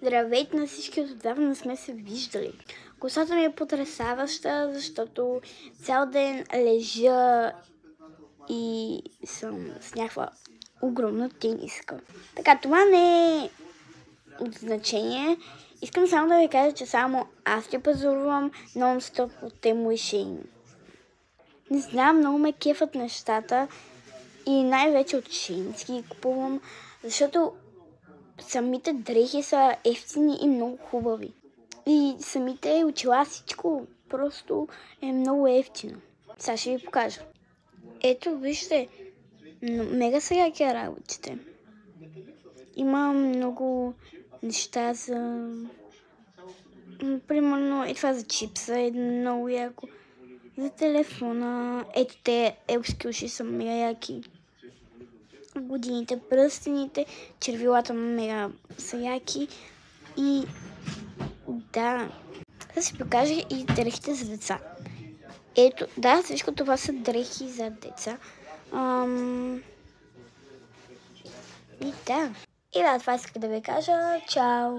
Здравейте на всички, отдавна не сме се виждали. Косата ми е потресаваща, защото цял ден лежа и съм с някаква огромна тениска. Така, това не е от значение. Искам само да ви кажа, че само аз ще пазарувам нон-стоп от Тему и Шейн. Не знам, много ме кефат нещата и най-вече от Шейн си ги купувам, защото самите дрехи са ефтини и много хубави. И самите очила, всичко просто е много ефтино. Сега ще ви покажа. Ето, вижте, мега са яки работите. Има много неща за... Примерно, това за чипса е много яко. За телефона, ето те елски уши са мега яки. Годините, пръстените, червилата мега са яки. И да, да си покажа и дрехите за деца. Ето, да, всичко това са дрехи за деца. И да, това исках да ви кажа. Чао!